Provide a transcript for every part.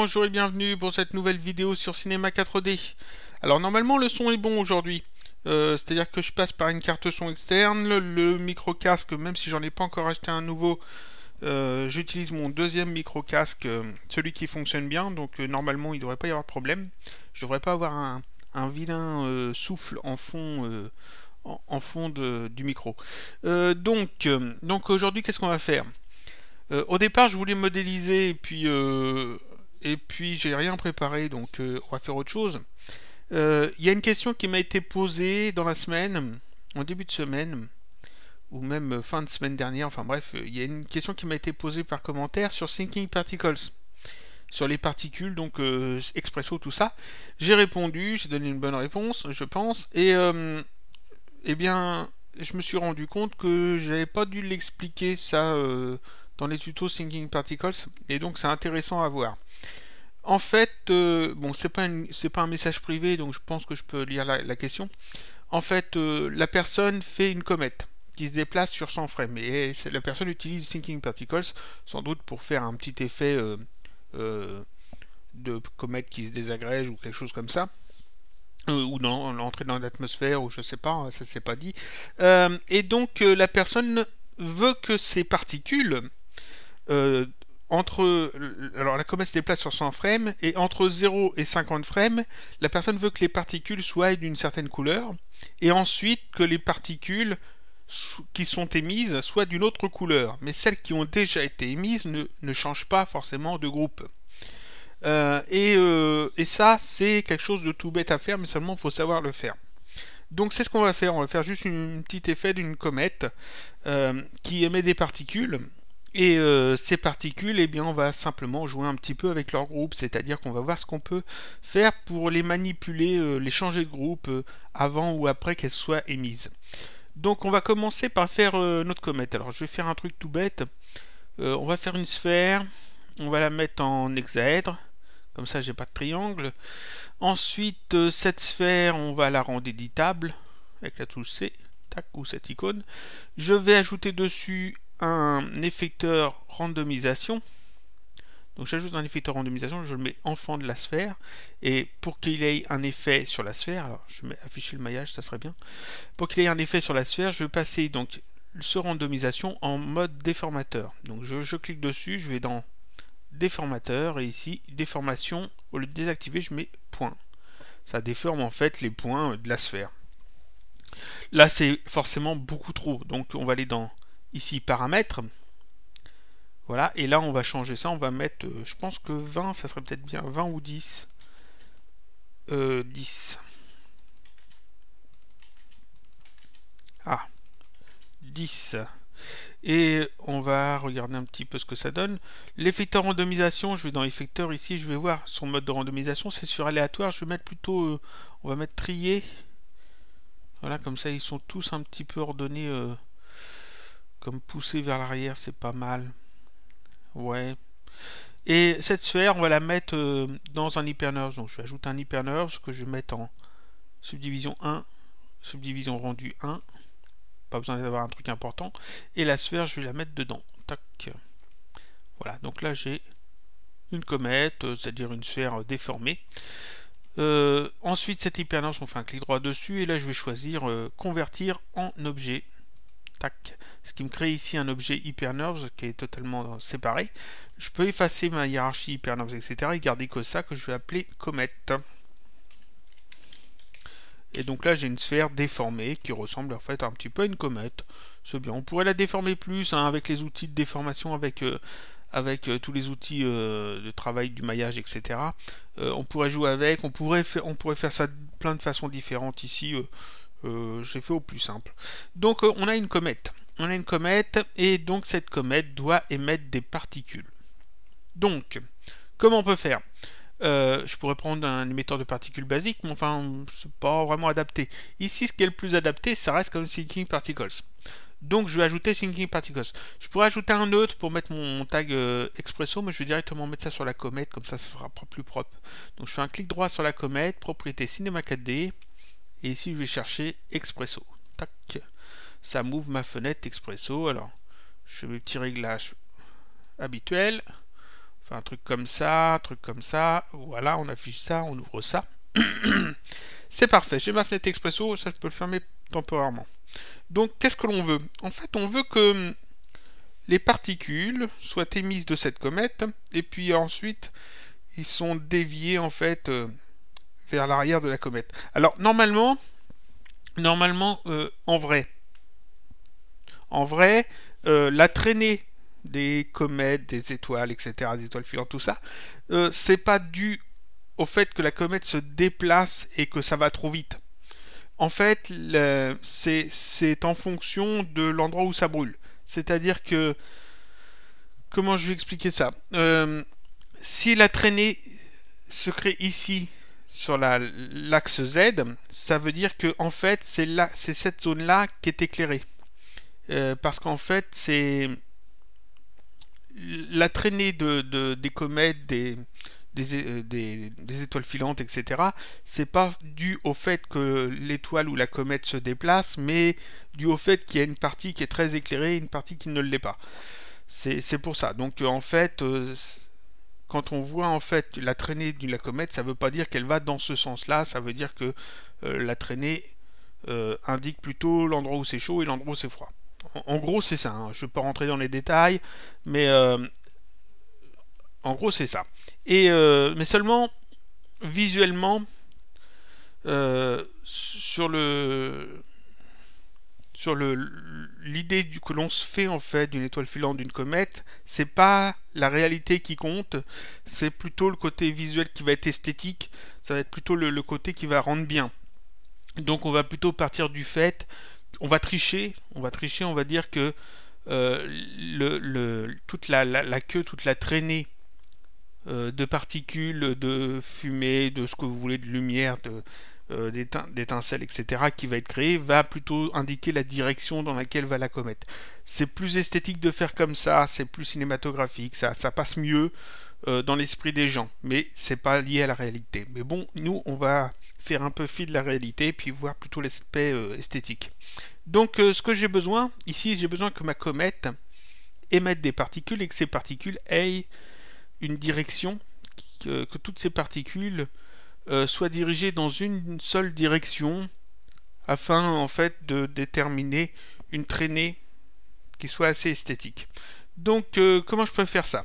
bonjour et bienvenue pour cette nouvelle vidéo sur Cinema 4D. Alors normalement le son est bon aujourd'hui, c'est-à-dire que je passe par une carte son externe, le micro casque, même si j'en ai pas encore acheté un nouveau, j'utilise mon deuxième micro casque, celui qui fonctionne bien, donc normalement il devrait pas y avoir de problème. Je devrais pas avoir un vilain souffle en fond, en fond du micro. Donc aujourd'hui qu'est-ce qu'on va faire? Au départ, je voulais modéliser et puis j'ai rien préparé, donc on va faire autre chose. Il y a une question qui m'a été posée dans la semaine, en début de semaine, ou même fin de semaine dernière. Enfin bref, il y a une question qui m'a été posée par commentaire sur Thinking Particles, sur les particules, donc Expresso, tout ça. J'ai répondu, j'ai donné une bonne réponse, je pense, et eh bien, je me suis rendu compte que j'avais pas dû l'expliquer ça dans les tutos Thinking Particles, et donc c'est intéressant à voir. En fait, bon, c'est pas un message privé, donc je pense que je peux lire la question. En fait, la personne fait une comète qui se déplace sur 100 frames, et la personne utilise Thinking Particles sans doute pour faire un petit effet de comète qui se désagrège ou quelque chose comme ça. Ou non, l'entrée dans l'atmosphère, ou je sais pas, ça s'est pas dit. Et donc la personne veut que ces particules euh, alors la comète se déplace sur 100 frames et entre 0 et 50 frames, la personne veut que les particules soient d'une certaine couleur et ensuite que les particules qui sont émises soient d'une autre couleur, mais celles qui ont déjà été émises ne changent pas forcément de groupe. Et ça, c'est quelque chose de tout bête à faire, mais seulement il faut savoir le faire. Donc c'est ce qu'on va faire. On va faire juste un petit effet d'une comète qui émet des particules. Et ces particules, eh bien, on va simplement jouer un petit peu avec leur groupe, c'est-à-dire qu'on va voir ce qu'on peut faire pour les manipuler, les changer de groupe avant ou après qu'elles soient émises. Donc on va commencer par faire notre comète. Alors je vais faire un truc tout bête. On va faire une sphère, on va la mettre en hexaèdre, comme ça j'ai pas de triangle. Ensuite cette sphère, on va la rendre éditable avec la touche C, tac, ou cette icône. Je vais ajouter dessus un effecteur randomisation. Donc j'ajoute un effecteur randomisation, je le mets en fond de la sphère, et pour qu'il ait un effet sur la sphère, alors je vais afficher le maillage, ça serait bien. Pour qu'il ait un effet sur la sphère, je vais passer donc ce randomisation en mode déformateur. Donc je clique dessus, je vais dans déformateur, et ici déformation, au lieu de désactiver, je mets point. Ça déforme en fait les points de la sphère. Là c'est forcément beaucoup trop, donc on va aller dans ici paramètres. Voilà, et là on va changer ça, on va mettre, je pense que 20, ça serait peut-être bien, 20 ou 10. 10. Ah, 10. Et on va regarder un petit peu ce que ça donne. L'effecteur randomisation, je vais dans effecteur ici, je vais voir son mode de randomisation, c'est sur aléatoire, je vais mettre plutôt, on va mettre trier. Voilà, comme ça ils sont tous un petit peu ordonnés, comme poussés vers l'arrière, c'est pas mal. Ouais. Et cette sphère, on va la mettre dans un hypernerve. Donc je vais ajouter un hypernerve que je vais mettre en subdivision 1, subdivision rendue 1. Pas besoin d'avoir un truc important. Et la sphère, je vais la mettre dedans. Tac. Voilà, donc là j'ai une comète, c'est-à-dire une sphère déformée. Ensuite, cette hypernerve, on fait un clic droit dessus. Et là, je vais choisir convertir en objet. Tac. Ce qui me crée ici un objet hypernerves qui est totalement séparé. Je peux effacer ma hiérarchie hypernerves, etc. et garder que ça que je vais appeler comète. Et donc là j'ai une sphère déformée qui ressemble en fait un petit peu à une comète. C'est bien. On pourrait la déformer plus hein, avec les outils de déformation, avec tous les outils de travail du maillage, etc. On pourrait jouer avec, on pourrait faire ça de plein de façons différentes ici. J'ai fait au plus simple. Donc on a une comète. On a une comète et donc cette comète doit émettre des particules. Donc, comment on peut faire? Je pourrais prendre un émetteur de particules basique, mais enfin, c'est pas vraiment adapté. Ici, ce qui est le plus adapté, ça reste comme Thinking Particles. Donc, je vais ajouter Thinking Particles. Je pourrais ajouter un autre pour mettre mon tag Expresso, mais je vais directement mettre ça sur la comète, comme ça sera plus propre. Donc, je fais un clic droit sur la comète, propriété Cinema 4D, et ici, je vais chercher Expresso. Tac. Ça m'ouvre ma fenêtre Expresso. Alors, je fais mes petits réglages habituels. Enfin, un truc comme ça, un truc comme ça. Voilà, on affiche ça, on ouvre ça. C'est parfait. J'ai ma fenêtre Expresso, ça je peux le fermer temporairement. Donc, qu'est-ce que l'on veut? En fait, on veut que les particules soient émises de cette comète, et puis ensuite, ils sont déviés en fait vers l'arrière de la comète. Alors, normalement, en vrai, la traînée des comètes, des étoiles, etc., des étoiles filantes, tout ça, c'est pas dû au fait que la comète se déplace et que ça va trop vite. En fait, c'est en fonction de l'endroit où ça brûle. C'est-à-dire que, comment je vais expliquer ça? Si la traînée se crée ici, sur l'axe Z, ça veut dire que en fait, c'est cette zone-là qui est éclairée. Parce qu'en fait, c'est la traînée des comètes, des étoiles filantes, etc., c'est pas dû au fait que l'étoile ou la comète se déplace, mais dû au fait qu'il y a une partie qui est très éclairée et une partie qui ne l'est pas. C'est pour ça. Donc en fait, quand on voit en fait la traînée de la comète, ça ne veut pas dire qu'elle va dans ce sens-là, ça veut dire que la traînée indique plutôt l'endroit où c'est chaud et l'endroit où c'est froid. En gros, c'est ça. Hein. Je ne vais pas rentrer dans les détails, mais en gros, c'est ça. Mais seulement visuellement, sur l'idée que l'on se fait en fait d'une étoile filante, d'une comète, c'est pas la réalité qui compte, c'est plutôt le côté visuel qui va être esthétique, ça va être plutôt le côté qui va rendre bien. Donc on va plutôt partir du fait, on va tricher, on va dire que toute la queue, toute la traînée de particules, de fumée, de ce que vous voulez, de lumière, d'étincelles, etc., qui va être créée, va plutôt indiquer la direction dans laquelle va la comète. C'est plus esthétique de faire comme ça, c'est plus cinématographique, ça passe mieux dans l'esprit des gens, mais c'est pas lié à la réalité. Mais bon, nous, on va faire un peu fi de la réalité, puis voir plutôt l'aspect esthétique. Donc, ce que j'ai besoin, ici, j'ai besoin que ma comète émette des particules et que ces particules aient une direction, que toutes ces particules soient dirigées dans une seule direction afin en fait de déterminer une traînée qui soit assez esthétique. Donc comment je peux faire ça?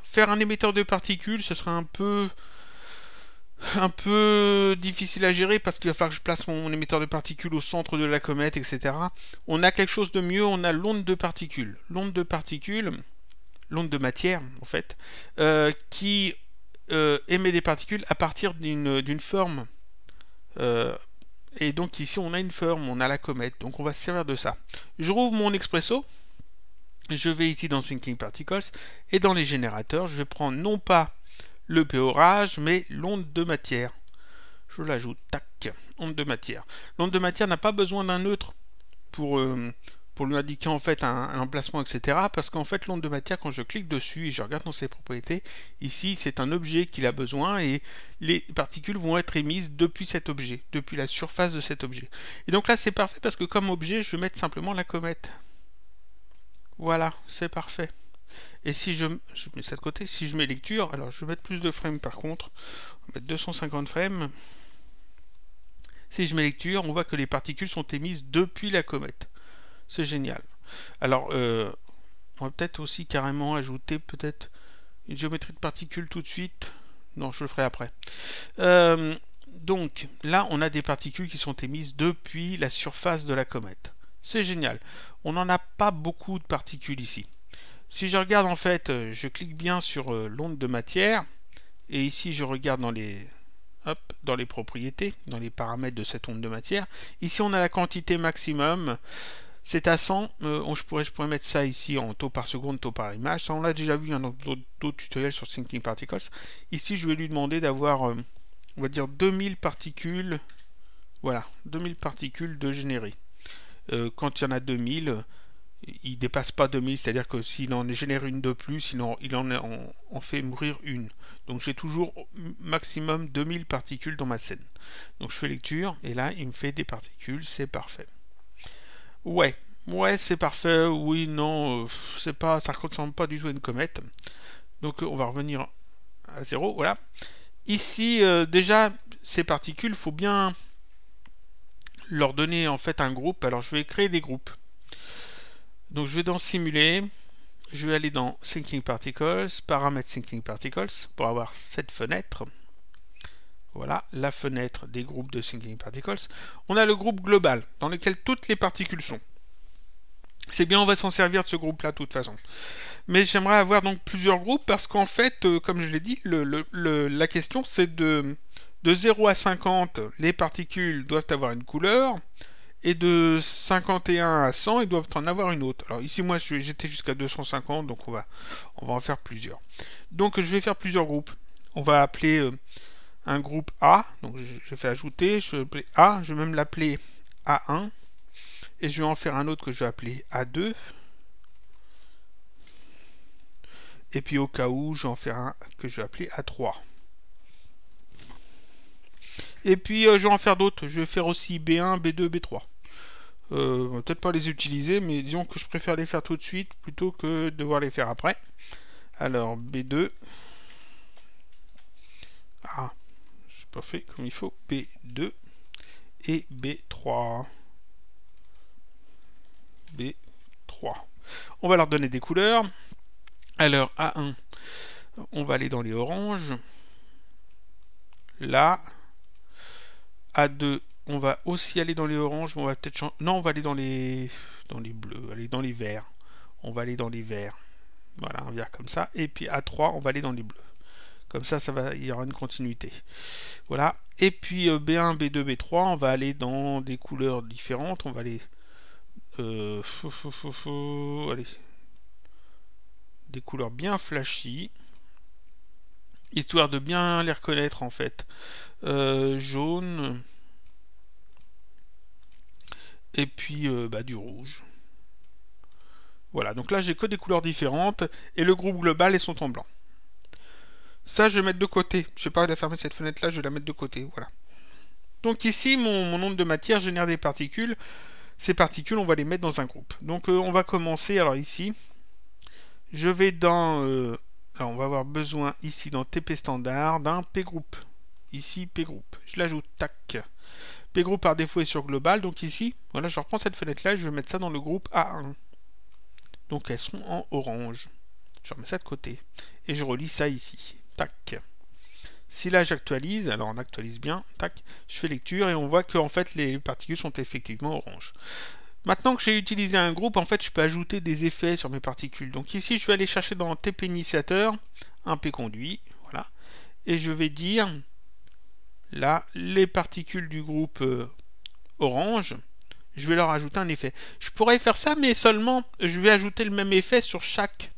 Faire un émetteur de particules, ce sera un peu difficile à gérer parce qu'il va falloir que je place mon émetteur de particules au centre de la comète, etc. On a quelque chose de mieux, on a l'onde de particules. L'onde de matière en fait, qui émet des particules à partir d'une forme. Et donc ici on a une forme, on a la comète, donc on va se servir de ça. Je rouvre mon Expresso, je vais ici dans Thinking Particles, et dans les générateurs, je vais prendre non pas le P-orage, mais l'onde de matière. Je l'ajoute, tac, onde de matière. L'onde de matière n'a pas besoin d'un neutre pour lui indiquer en fait un emplacement, etc. Parce qu'en fait l'onde de matière, quand je clique dessus et je regarde dans ses propriétés, ici c'est un objet qu'il a besoin et les particules vont être émises depuis cet objet, depuis la surface de cet objet. Et donc là c'est parfait parce que comme objet je vais mettre simplement la comète. Voilà, c'est parfait. Et si je mets ça de côté, si je mets lecture, alors je vais mettre plus de frames par contre, on va mettre 250 frames. Si je mets lecture, on voit que les particules sont émises depuis la comète. C'est génial. Alors, on va peut-être aussi carrément ajouter peut-être une géométrie de particules tout de suite. Non, je le ferai après. Donc, là, on a des particules qui sont émises depuis la surface de la comète. C'est génial. On n'en a pas beaucoup de particules ici. Si je regarde en fait, je clique bien sur l'onde de matière, et ici je regarde dans les propriétés, dans les paramètres de cette onde de matière. Ici on a la quantité maximum, c'est à 100, je pourrais mettre ça ici en taux par seconde, taux par image. Ça on l'a déjà vu dans d'autres tutoriels sur Thinking Particles. Ici je vais lui demander d'avoir, on va dire 2000 particules, voilà, 2000 particules de générer. Quand il y en a 2000, il dépasse pas 2000, c'est-à-dire que s'il en génère une de plus, il en fait mourir une. Donc j'ai toujours maximum 2000 particules dans ma scène. Donc je fais lecture, et là il me fait des particules, c'est parfait. Ouais, c'est parfait, oui, non, ça ressemble pas du tout à une comète. Donc on va revenir à 0, voilà. Ici, déjà, ces particules, il faut bien leur donner en fait un groupe. Alors je vais créer des groupes. Donc je vais dans Simuler, je vais aller dans Thinking Particles, Paramètres Thinking Particles, pour avoir cette fenêtre. Voilà, la fenêtre des groupes de Thinking Particles. On a le groupe global, dans lequel toutes les particules sont. C'est bien, on va s'en servir de ce groupe-là de toute façon. Mais j'aimerais avoir donc plusieurs groupes parce qu'en fait, comme je l'ai dit, la question c'est de 0 à 50, les particules doivent avoir une couleur, et de 51 à 100, ils doivent en avoir une autre. Alors ici, moi, j'étais jusqu'à 250, donc on va en faire plusieurs. Donc je vais faire plusieurs groupes. On va appeler un groupe A, donc je fais ajouter, je vais appeler A, je vais même l'appeler A1, et je vais en faire un autre que je vais appeler A2. Et puis au cas où, je vais en faire un que je vais appeler A3. Et puis je vais en faire d'autres. Je vais faire aussi B1, B2, B3. Peut-être pas les utiliser, mais disons que je préfère les faire tout de suite plutôt que devoir les faire après. Alors B2. Ah, je n'ai pas fait comme il faut. B2 et B3. B3. On va leur donner des couleurs. Alors A1, on va aller dans les oranges. Là, A2, on va aussi aller dans les oranges, mais on va peut-être changer. Non, on va aller dans les bleus, aller dans les verts. On va aller dans les verts. Voilà, un vert comme ça. Et puis A3, on va aller dans les bleus. Comme ça, il y aura une continuité. Voilà. Et puis B1, B2, B3, on va aller dans des couleurs différentes. On va aller allez, des couleurs bien flashy, histoire de bien les reconnaître en fait. Jaune, et puis du rouge. Voilà, donc là j'ai que des couleurs différentes, et le groupe global, ils sont en blanc. Ça, je vais mettre de côté. Je ne vais pas fermer cette fenêtre-là, je vais la mettre de côté. Voilà. Donc ici, mon onde de matière génère des particules. Ces particules, on va les mettre dans un groupe. Donc on va commencer, alors ici, je vais dans... alors on va avoir besoin ici dans TP standard d'un P-groupe. Ici, P-groupe. Je l'ajoute, tac. P-groupe par défaut est sur global, donc ici, voilà, je reprends cette fenêtre-là et je vais mettre ça dans le groupe A1. Donc elles seront en orange. Je remets ça de côté. Et je relis ça ici. Tac. Si là j'actualise, alors on actualise bien, tac, je fais lecture et on voit que en fait les particules sont effectivement orange. Maintenant que j'ai utilisé un groupe, en fait je peux ajouter des effets sur mes particules. Donc ici je vais aller chercher dans TP initiateur un P conduit, voilà, et je vais dire là les particules du groupe orange, je vais leur ajouter un effet. Je pourrais faire ça, mais seulement je vais ajouter le même effet sur chaque.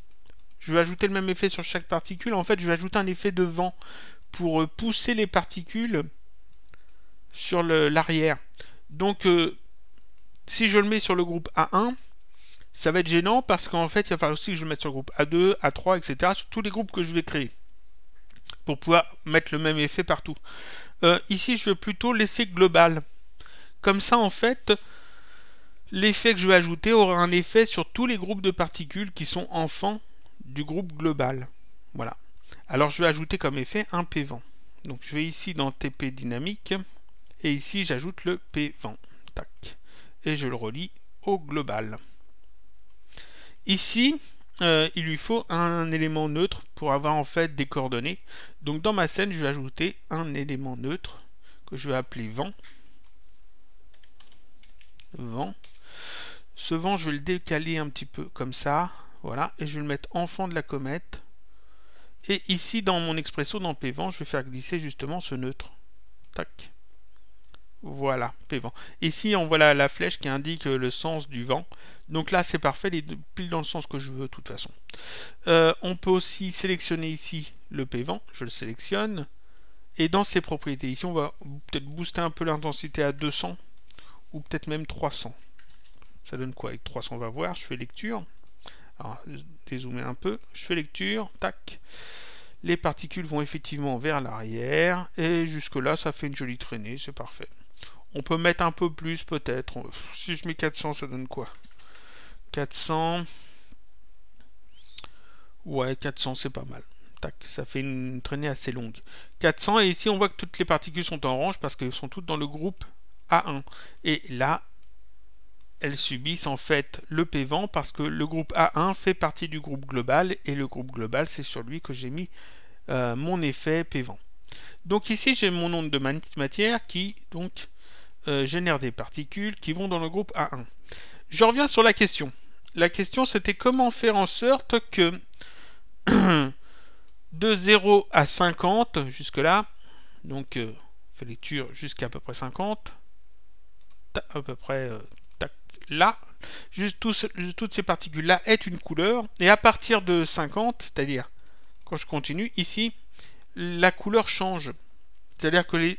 Je vais ajouter le même effet sur chaque particule. En fait, je vais ajouter un effet de vent pour pousser les particules sur l'arrière. Donc, si je le mets sur le groupe A1, ça va être gênant parce qu'en fait, il va falloir aussi que je le mette sur le groupe A2, A3, etc. Sur tous les groupes que je vais créer pour pouvoir mettre le même effet partout. Ici, je vais plutôt laisser global. Comme ça, en fait, l'effet que je vais ajouter aura un effet sur tous les groupes de particules qui sont enfants du groupe global. Voilà. Alors je vais ajouter comme effet un P-vent. Donc je vais ici dans TP dynamique et ici j'ajoute le P-vent. Tac. Et je le relie au global. Ici, il lui faut un élément neutre pour avoir en fait des coordonnées. Donc dans ma scène, je vais ajouter un élément neutre que je vais appeler vent. Vent. Ce vent, je vais le décaler un petit peu comme ça. Voilà. Et je vais le mettre en fond de la comète. Et ici, dans mon expresso, dans P-vent, je vais faire glisser justement ce neutre. Tac. Voilà, P-vent. Ici, on voit la flèche qui indique le sens du vent. Donc là, c'est parfait, il est pile dans le sens que je veux, de toute façon. On peut aussi sélectionner ici le P-vent. Je le sélectionne. Et dans ses propriétés, ici, on va peut-être booster un peu l'intensité à 200. Ou peut-être même 300. Ça donne quoi avec 300? On va voir. Je fais lecture. Alors, dézoomer un peu. Je fais lecture. Tac. Les particules vont effectivement vers l'arrière. Et jusque là, ça fait une jolie traînée. C'est parfait. On peut mettre un peu plus peut-être. Si je mets 400, ça donne quoi? 400. Ouais, 400, c'est pas mal. Tac, ça fait une traînée assez longue. 400, et ici on voit que toutes les particules sont en orange parce qu'elles sont toutes dans le groupe A1. Et là, elles subissent en fait le P-vent parce que le groupe A1 fait partie du groupe global, et le groupe global, c'est sur lui que j'ai mis mon effet P-vent. Donc ici, j'ai mon onde de matière qui donc génère des particules qui vont dans le groupe A1. Je reviens sur la question. La question, c'était comment faire en sorte que de 0 à 50, jusque là, donc fait lecture jusqu'à peu près 50, à peu près là, juste toutes ces toutes là aient une couleur, et à partir de 50, c'est-à-dire quand je continue, ici, la couleur change. C'est-à-dire que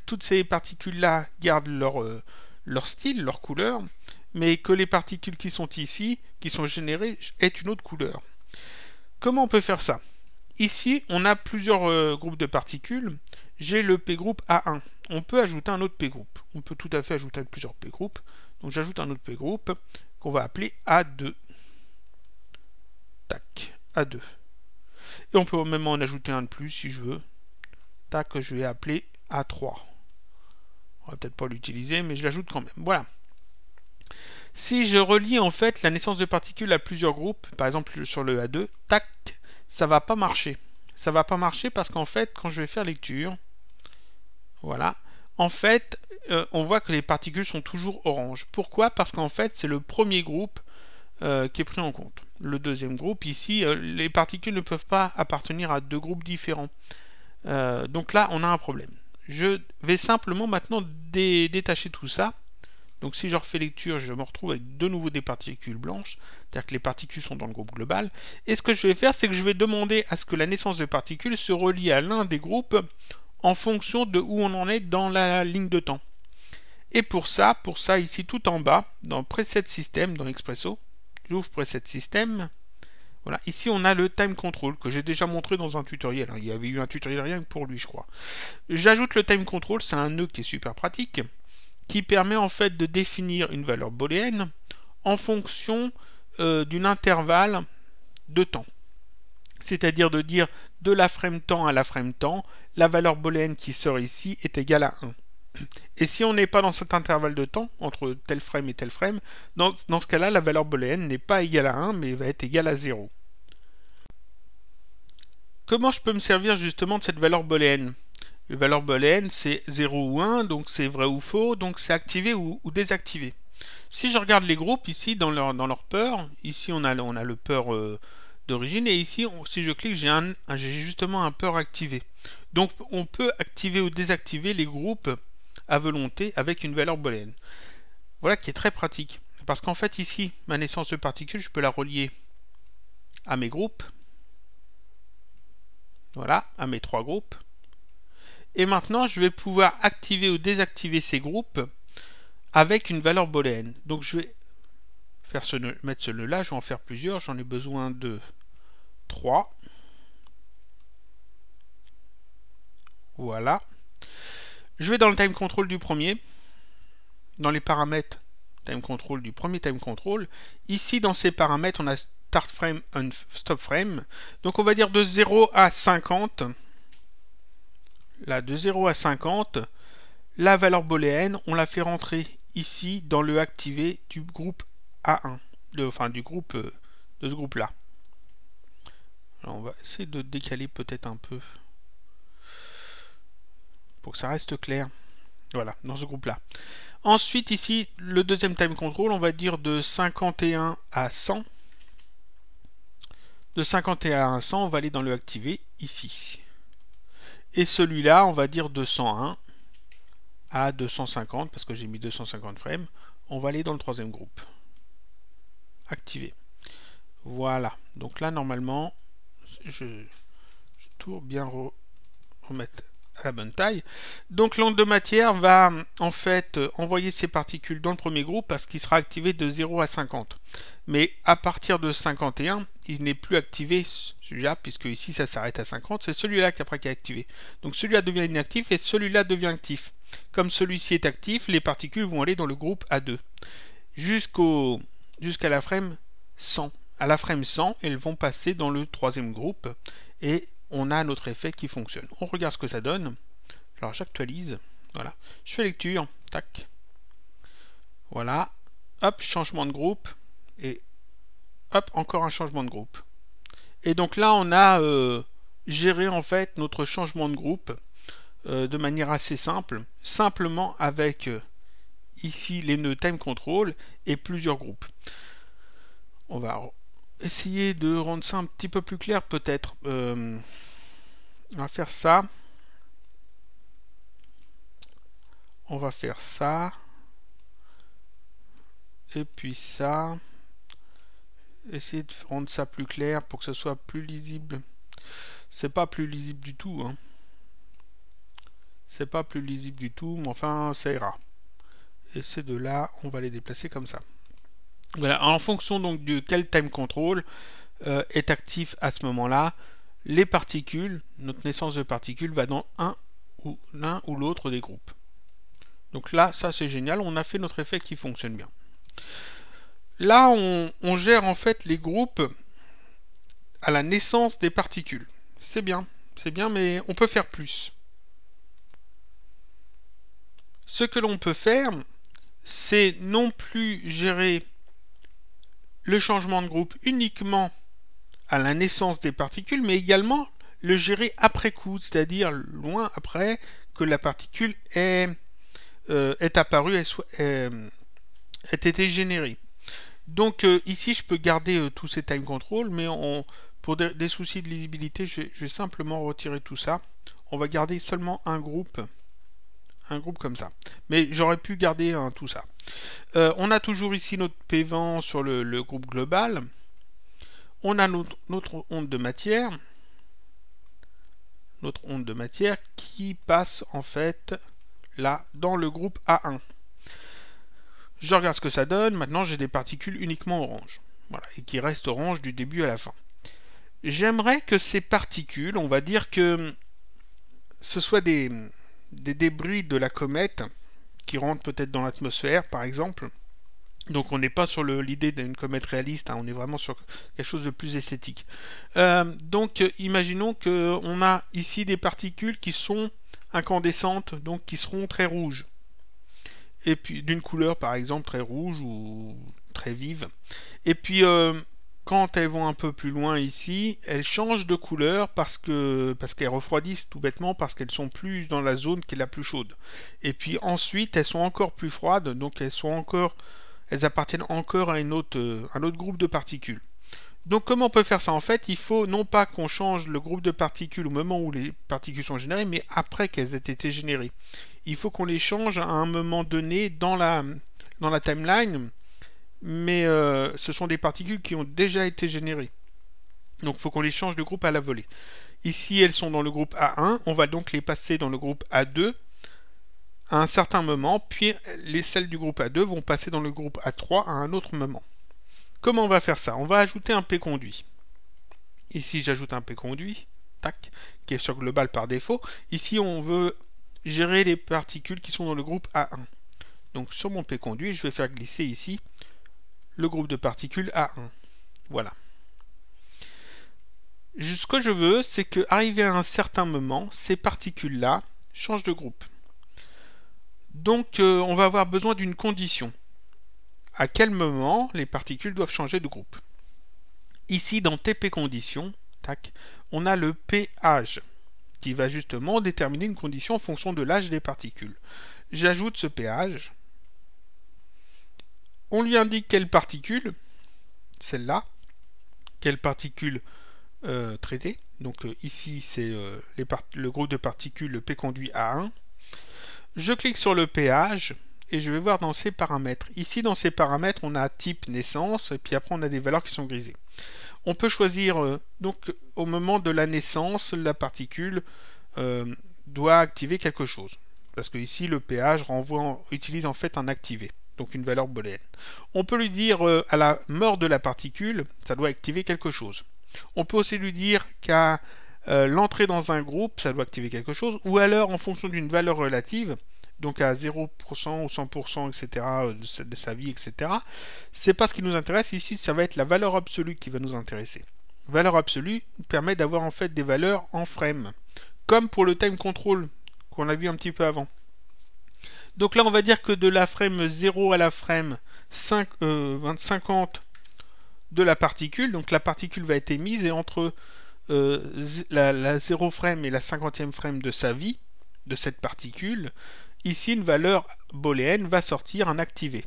toutes ces particules-là gardent leur style, leur couleur, mais que les particules qui sont ici, qui sont générées, aient une autre couleur. Comment on peut faire ça? Ici, on a plusieurs groupes de particules. J'ai le P-groupe A1. On peut ajouter un autre P-groupe. On peut tout à fait ajouter plusieurs P-groupes. Donc j'ajoute un autre P-groupe qu'on va appeler A2. Tac, A2. Et on peut même en ajouter un de plus si je veux. Tac, que je vais appeler A3. On va peut-être pas l'utiliser, mais je l'ajoute quand même. Voilà. Si je relie en fait la naissance de particules à plusieurs groupes, par exemple sur le A2, tac, ça va pas marcher. Ça va pas marcher parce qu'en fait, quand je vais faire lecture, voilà, en fait, on voit que les particules sont toujours orange. Pourquoi? Parce qu'en fait, c'est le premier groupe qui est pris en compte. Le deuxième groupe, ici, les particules ne peuvent pas appartenir à deux groupes différents. Donc là, on a un problème. Je vais simplement maintenant détacher tout ça. Donc si je refais lecture, je me retrouve avec de nouveau des particules blanches, c'est-à-dire que les particules sont dans le groupe global. Et ce que je vais faire, c'est que je vais demander à ce que la naissance de particules se relie à l'un des groupes en fonction de où on en est dans la ligne de temps. Et pour ça ici tout en bas, dans Preset System, dans Expresso, j'ouvre Preset System. Voilà, ici on a le Time Control que j'ai déjà montré dans un tutoriel. Il y avait eu un tutoriel rien que pour lui, je crois. J'ajoute le Time Control, c'est un nœud qui est super pratique, qui permet en fait de définir une valeur booléenne en fonction d'un intervalle de temps. C'est-à-dire de dire de la frame temps à la frame temps, la valeur booléenne qui sort ici est égale à 1. Et si on n'est pas dans cet intervalle de temps, entre tel frame et tel frame, dans ce cas-là, la valeur booléenne n'est pas égale à 1, mais va être égale à 0. Comment je peux me servir justement de cette valeur booléenne? La valeur booléenne, c'est 0 ou 1, donc c'est vrai ou faux, donc c'est activé ou désactivé. Si je regarde les groupes, ici, dans leur peur, ici on a le peur d'origine, et ici, si je clique, j'ai justement un peur activé. Donc on peut activer ou désactiver les groupes à volonté avec une valeur booléenne. Voilà qui est très pratique. Parce qu'en fait ici, ma naissance de particules, je peux la relier à mes groupes. Voilà, à mes trois groupes. Et maintenant, je vais pouvoir activer ou désactiver ces groupes avec une valeur booléenne. Donc je vais mettre ce nœud là, je vais en faire plusieurs, j'en ai besoin de 3. Voilà. Je vais dans le time control du premier, dans les paramètres time control du premier time control. Ici, dans ces paramètres, on a start frame and stop frame. Donc on va dire de 0 à 50. Là, de 0 à 50, la valeur booléenne, on la fait rentrer ici dans le activé du groupe A1, enfin du groupe de ce groupe-là. Alors on va essayer de décaler peut-être un peu pour que ça reste clair. Voilà, dans ce groupe-là. Ensuite, ici, le deuxième time control, on va dire de 51 à 100. De 51 à 100, on va aller dans le activé, ici. Et celui-là, on va dire de 101 à 250, parce que j'ai mis 250 frames. On va aller dans le troisième groupe. Activé. Voilà. Donc là, normalement, je tourne bien remettre à la bonne taille. Donc l'onde de matière va en fait envoyer ses particules dans le premier groupe parce qu'il sera activé de 0 à 50. Mais à partir de 51, il n'est plus activé celui-là, puisque ici ça s'arrête à 50, c'est celui-là qui après qui est activé. Donc celui-là devient inactif et celui-là devient actif. Comme celui-ci est actif, les particules vont aller dans le groupe A2 jusqu'à la frame 100. À la frame 100, elles vont passer dans le troisième groupe et on a notre effet qui fonctionne. On regarde ce que ça donne. Alors j'actualise, voilà, je fais lecture, tac, voilà, hop, changement de groupe, et hop, encore un changement de groupe. Et donc là on a géré en fait notre changement de groupe de manière assez simple, simplement avec ici les nœuds time control et plusieurs groupes. On va essayer de rendre ça un petit peu plus clair peut-être. On va faire ça. On va faire ça. Et puis ça. Essayer de rendre ça plus clair pour que ce soit plus lisible. C'est pas plus lisible du tout, hein. C'est pas plus lisible du tout, mais enfin ça ira. Et ces deux-là, on va les déplacer comme ça. Voilà, en fonction donc de quel time control est actif à ce moment-là, les particules, notre naissance de particules va dans l'un ou l'autre des groupes. Donc là, ça c'est génial, on a fait notre effet qui fonctionne bien. Là, on gère en fait les groupes à la naissance des particules. C'est bien, mais on peut faire plus. Ce que l'on peut faire, c'est non plus gérer le changement de groupe uniquement à la naissance des particules, mais également le gérer après coup, c'est-à-dire loin après que la particule est apparue, ait été générée. Donc ici, je peux garder tous ces time control, mais pour des soucis de lisibilité, je vais simplement retirer tout ça. On va garder seulement un groupe comme ça. Mais j'aurais pu garder tout ça. On a toujours ici notre P20 sur le groupe global. On a notre onde de matière. Notre onde de matière qui passe en fait là dans le groupe A1. Je regarde ce que ça donne. Maintenant, j'ai des particules uniquement orange. Voilà, et qui restent orange du début à la fin. J'aimerais que ces particules, on va dire que ce soit des débris de la comète qui rentrent peut-être dans l'atmosphère, par exemple. Donc on n'est pas sur l'idée d'une comète réaliste, hein, on est vraiment sur quelque chose de plus esthétique. Donc imaginons qu'on a ici des particules qui sont incandescentes, donc qui seront très rouges. Et puis d'une couleur par exemple très rouge ou très vive. Et puis quand elles vont un peu plus loin ici, elles changent de couleur parce qu'elles refroidissent tout bêtement, parce qu'elles sont plus dans la zone qui est la plus chaude. Et puis ensuite elles sont encore plus froides, donc elles appartiennent encore à un autre groupe de particules. Donc comment on peut faire ça? En fait, il faut non pas qu'on change le groupe de particules au moment où les particules sont générées, mais après qu'elles aient été générées. Il faut qu'on les change à un moment donné dans la timeline, mais ce sont des particules qui ont déjà été générées. Donc il faut qu'on les change de groupe à la volée. Ici, elles sont dans le groupe A1, on va donc les passer dans le groupe A2 à un certain moment, puis celles du groupe A2 vont passer dans le groupe A3 à un autre moment. Comment on va faire ça? On va ajouter un P conduit. Ici, j'ajoute un P conduit, tac, qui est sur global par défaut. Ici, on veut gérer les particules qui sont dans le groupe A1. Donc sur mon P conduit, je vais faire glisser ici le groupe de particules A1. Voilà. Ce que je veux, c'est qu'arrivé à un certain moment, ces particules-là changent de groupe. Donc on va avoir besoin d'une condition. À quel moment les particules doivent changer de groupe? Ici, dans TP condition, tac, on a le P âge, qui va justement déterminer une condition en fonction de l'âge des particules. J'ajoute ce P âge. On lui indique quelle particule, celle-là, quelle particule traitée. Donc ici, c'est le groupe de particules, le P conduit A1. Je clique sur le pH et je vais voir dans ces paramètres. Ici, dans ces paramètres, on a type naissance, et puis après, on a des valeurs qui sont grisées. On peut choisir, donc, au moment de la naissance, la particule doit activer quelque chose. Parce que ici, le pH utilise en fait un activé, donc une valeur booléenne. On peut lui dire, à la mort de la particule, ça doit activer quelque chose. On peut aussi lui dire qu'à l'entrée dans un groupe, ça doit activer quelque chose, ou alors en fonction d'une valeur relative, donc à 0% ou 100%, etc., de sa vie, etc. C'est pas ce qui nous intéresse, ici ça va être la valeur absolue qui va nous intéresser. valeur absolue permet d'avoir en fait des valeurs en frame, comme pour le time control qu'on a vu un petit peu avant. Donc là, on va dire que de la frame 0 à la frame 50 de la particule, donc la particule va être émise, et entre la 0 frame et la 50e frame de sa vie, de cette particule, ici une valeur booléenne va sortir un activé.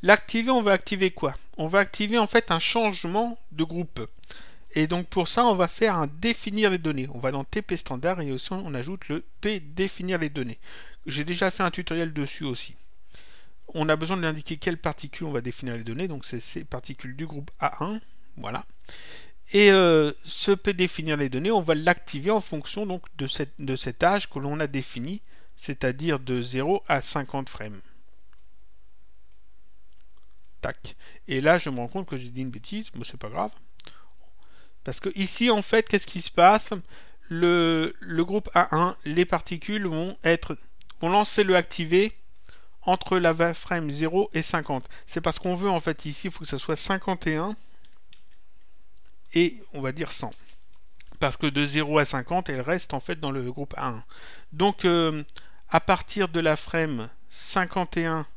L'activé, on va activer quoi? On va activer en fait un changement de groupe. Et donc pour ça, on va faire un définir les données. On va dans TP standard et aussi on ajoute le P définir les données. J'ai déjà fait un tutoriel dessus aussi. On a besoin de l'indiquer quelles particules on va définir les données. Donc c'est ces particules du groupe A1. Voilà. Et ce P définir les données, on va l'activer en fonction donc de cet âge que l'on a défini, c'est-à-dire de 0 à 50 frames. Tac. Et là, je me rends compte que j'ai dit une bêtise, mais c'est pas grave. Parce que ici, en fait, qu'est-ce qui se passe? Le groupe A1, les particules vont lancer le activé entre la frame 0 et 50. C'est parce qu'on veut, en fait, ici, il faut que ce soit 51 et on va dire 100. Parce que de 0 à 50, elle reste en fait dans le groupe A1. Donc, à partir de la frame 51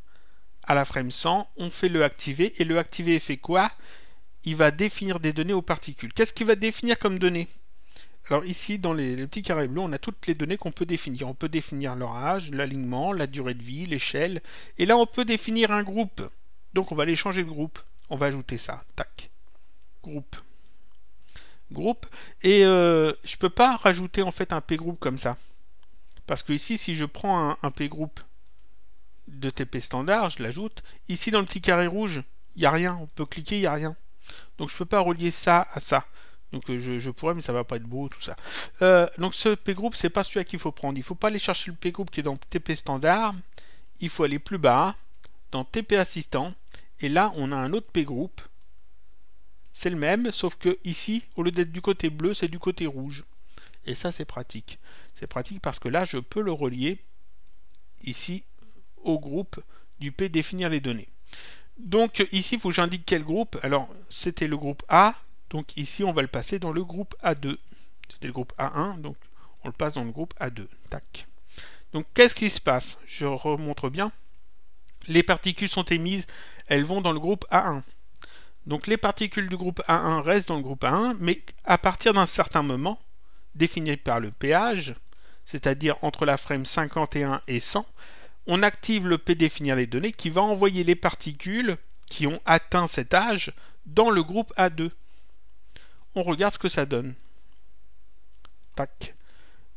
à la frame 100, on fait le activé. Et le activé fait quoi? Il va définir des données aux particules. Qu'est-ce qu'il va définir comme données? Alors ici, dans les petits carrés bleus, on a toutes les données qu'on peut définir. On peut définir leur âge, l'alignement, la durée de vie, l'échelle. Et là, on peut définir un groupe. Donc, on va aller changer de groupe. On va ajouter ça. Tac. Groupe. Et je peux pas rajouter en fait un p-group comme ça. Parce que ici, si je prends un p-group de TP standard, je l'ajoute. Ici, dans le petit carré rouge, il n'y a rien. On peut cliquer, il n'y a rien. Donc, je ne peux pas relier ça à ça. Donc, je pourrais, mais ça va pas être beau, tout ça. Donc, ce p-group, c'est pas celui-là qu'il faut prendre. Il ne faut pas aller chercher le p-group qui est dans TP standard. Il faut aller plus bas, dans TP assistant. Et là, on a un autre p-group. C'est le même, sauf que ici, au lieu d'être du côté bleu, c'est du côté rouge. Et ça, c'est pratique. C'est pratique parce que là, je peux le relier ici au groupe du P définir les données. Donc ici, il faut que j'indique quel groupe. Alors, c'était le groupe A. Donc ici, on va le passer dans le groupe A2. C'était le groupe A1, donc on le passe dans le groupe A2. Tac. Donc qu'est-ce qui se passe? Je remontre bien. Les particules sont émises, elles vont dans le groupe A1. Donc les particules du groupe A1 restent dans le groupe A1, mais à partir d'un certain moment, défini par le péage, c'est-à-dire entre la frame 51 et 100, on active le P définir les données qui va envoyer les particules qui ont atteint cet âge dans le groupe A2. On regarde ce que ça donne. Tac.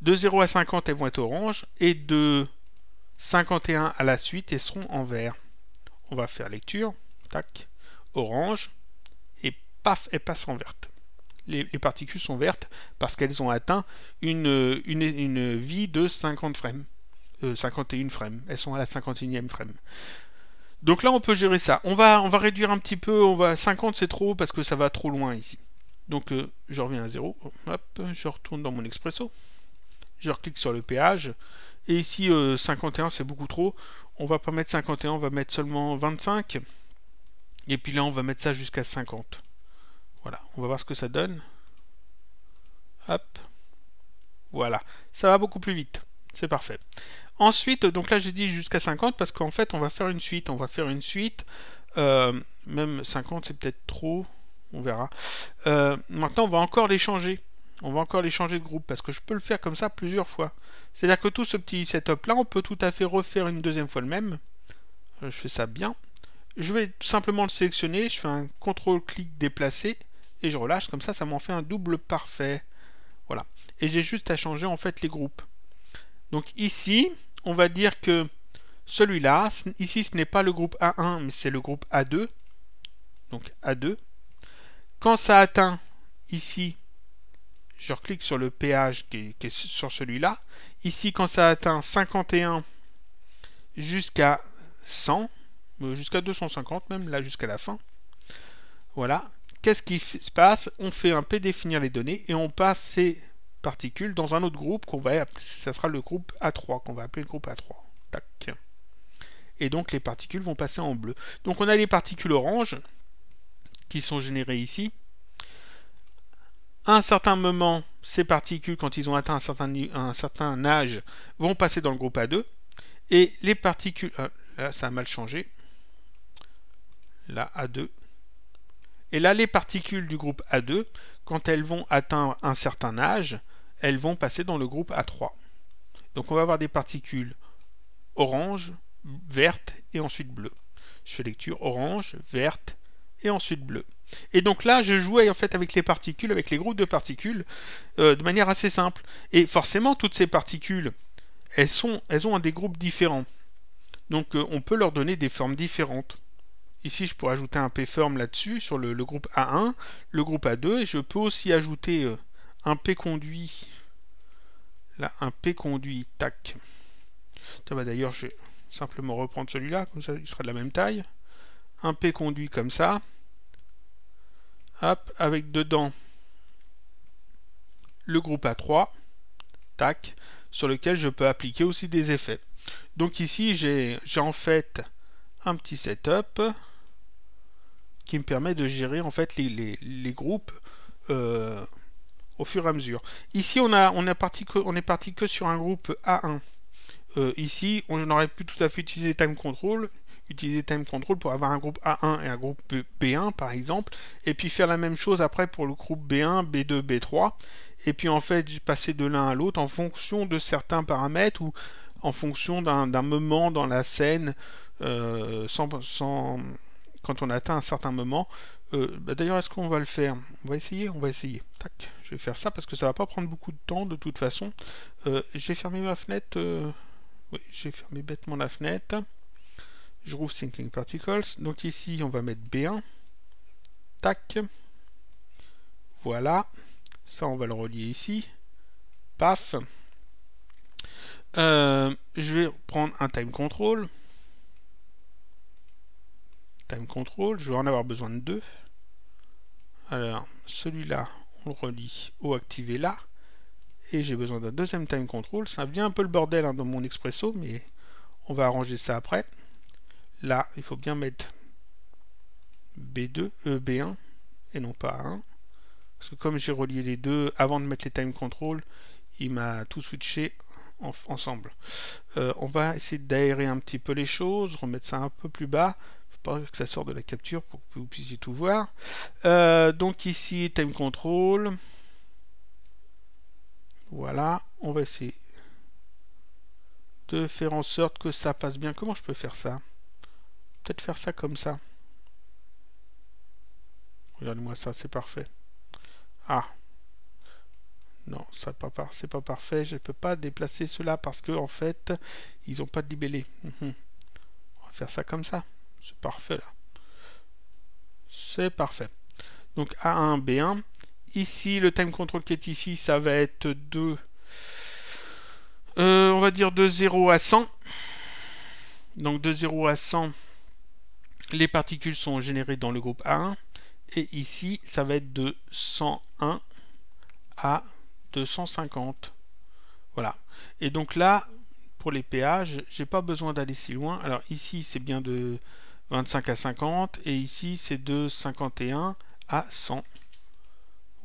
De 0 à 50, elles vont être orange, et de 51 à la suite, elles seront en vert. On va faire lecture. Tac. Orange. Et paf, elles passent en verte. Les particules sont vertes parce qu'elles ont atteint une vie de 50 frames. 51 frames. Elles sont à la 51e frame. Donc là, on peut gérer ça. On va réduire un petit peu. 50, c'est trop parce que ça va trop loin ici. Donc, je reviens à 0. Hop, je retourne dans mon Expresso. Je reclique sur le péage. Et ici, 51, c'est beaucoup trop. On va pas mettre 51, on va mettre seulement 25. Et puis là, on va mettre ça jusqu'à 50. Voilà, on va voir ce que ça donne. Hop. Voilà, ça va beaucoup plus vite. C'est parfait. Ensuite, donc là j'ai dit jusqu'à 50 parce qu'en fait on va faire une suite. On va faire une suite. Même 50 c'est peut-être trop. On verra. Maintenant on va encore les changer. On va encore les changer de groupe parce que je peux le faire comme ça plusieurs fois. C'est-à-dire que tout ce petit setup là, on peut tout à fait refaire une deuxième fois le même. Je fais ça bien. Je vais simplement le sélectionner. Je fais un CTRL-clic déplacer. Et je relâche. Comme ça, ça m'en fait un double parfait. Voilà. Et j'ai juste à changer en fait les groupes. Donc ici, on va dire que celui-là, ici ce n'est pas le groupe A1, mais c'est le groupe A2. Donc A2. Quand ça atteint ici, je reclique sur le péage qui est sur celui-là. Ici, quand ça atteint 51 jusqu'à 100, jusqu'à 250 même, là jusqu'à la fin. Voilà. Qu'est-ce qui se passe? On fait un P définir les données et on passe ces particules dans un autre groupe qu'on va appeler, ça sera le groupe A3, qu'on va appeler le groupe A3. Tac. Et donc les particules vont passer en bleu. Donc on a les particules oranges qui sont générées ici. À un certain moment, ces particules, quand ils ont atteint un certain âge, vont passer dans le groupe A2. Et les particules... là, ça a mal changé. Là, A2. Et là, les particules du groupe A2, quand elles vont atteindre un certain âge, elles vont passer dans le groupe A3. Donc on va avoir des particules orange, verte et ensuite bleu. Je fais lecture orange, verte et ensuite bleu. Et donc là, je jouais en fait avec les particules, avec les groupes de particules, de manière assez simple. Et forcément, toutes ces particules, elles ont des groupes différents. Donc on peut leur donner des formes différentes. Ici, je pourrais ajouter un P-form là-dessus, sur le groupe A1, le groupe A2, et je peux aussi ajouter un P-conduit. Là, un P-conduit, tac. D'ailleurs, je vais simplement reprendre celui-là, comme ça, il sera de la même taille. Un P-conduit comme ça. Hop, avec dedans le groupe A3, tac, sur lequel je peux appliquer aussi des effets. Donc ici, j'ai en fait un petit setup qui me permet de gérer en fait les groupes au fur et à mesure. Ici, on est parti que sur un groupe A1. Ici, on aurait pu tout à fait utiliser time control pour avoir un groupe A1 et un groupe B1 par exemple, et puis faire la même chose après pour le groupe B1, B2, B3, et puis en fait passer de l'un à l'autre en fonction de certains paramètres ou en fonction d'un moment dans la scène, quand on atteint un certain moment. D'ailleurs, est-ce qu'on va le faire? On va essayer. Tac, je vais faire ça parce que ça va pas prendre beaucoup de temps de toute façon. J'ai fermé ma fenêtre. Oui, j'ai fermé bêtement la fenêtre. Je rouvre Thinking Particles. Donc ici, on va mettre B1. Tac. Voilà. Ça, on va le relier ici. Paf. Je vais prendre un time control. Je vais en avoir besoin de deux. Alors, celui-là, on le relie au activé là. Et j'ai besoin d'un deuxième time control. Ça devient un peu le bordel dans mon expresso, mais on va arranger ça après. Là, il faut bien mettre B1 et non pas A1. Parce que comme j'ai relié les deux avant de mettre les time control, il m'a tout switché ensemble. On va essayer d'aérer un petit peu les choses, remettre ça un peu plus bas. Faut pas que ça sorte de la capture pour que vous puissiez tout voir. Donc ici, time control. Voilà, on va essayer de faire en sorte que ça passe bien. Comment je peux faire ça? Peut-être faire ça comme ça. Regardez-moi ça, c'est parfait. Ah. Non, c'est pas parfait. Je ne peux pas déplacer cela parce que en fait, ils n'ont pas de libellé. On va faire ça comme ça. C'est parfait là. C'est parfait. Donc A1, B1. Ici, le time control qui est ici, ça va être de... on va dire de 0 à 100. Donc de 0 à 100, les particules sont générées dans le groupe A1. Et ici, ça va être de 101 à 250. Voilà. Et donc là, pour les péages, j'ai pas besoin d'aller si loin. Alors ici, c'est bien de 25 à 50. Et ici, c'est de 51 à 100.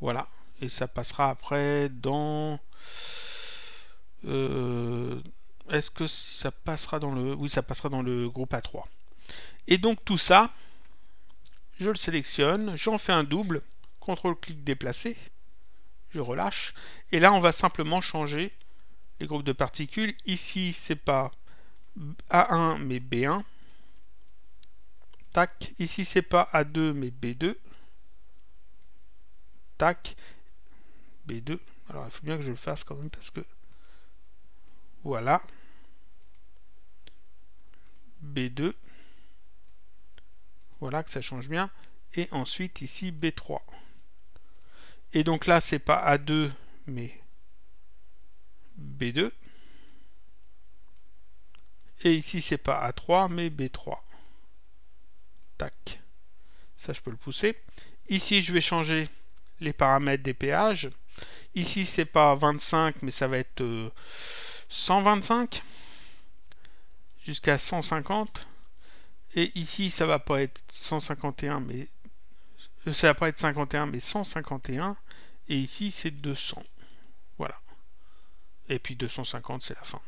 Voilà. Et ça passera après dans... est-ce que ça passera dans le... Oui, ça passera dans le groupe A3. Et donc tout ça, je le sélectionne, j'en fais un double, CTRL-clic déplacer, je relâche, et là on va simplement changer les groupes de particules. Ici c'est pas A1 mais B1, tac, ici c'est pas A2 mais B2, tac, B2, alors il faut bien que je le fasse quand même parce que, voilà, B2, voilà que ça change bien, et ensuite ici B3. Et donc là, c'est pas A2, mais B2. Et ici, c'est pas A3, mais B3. Tac. Ça, je peux le pousser. Ici, je vais changer les paramètres des péages. Ici, c'est pas 25, mais ça va être 125 jusqu'à 150. Et ici, ça va pas être 151, mais ça va pas être 51, mais 151. et ici c'est 200. Voilà. Et puis 250 c'est la fin.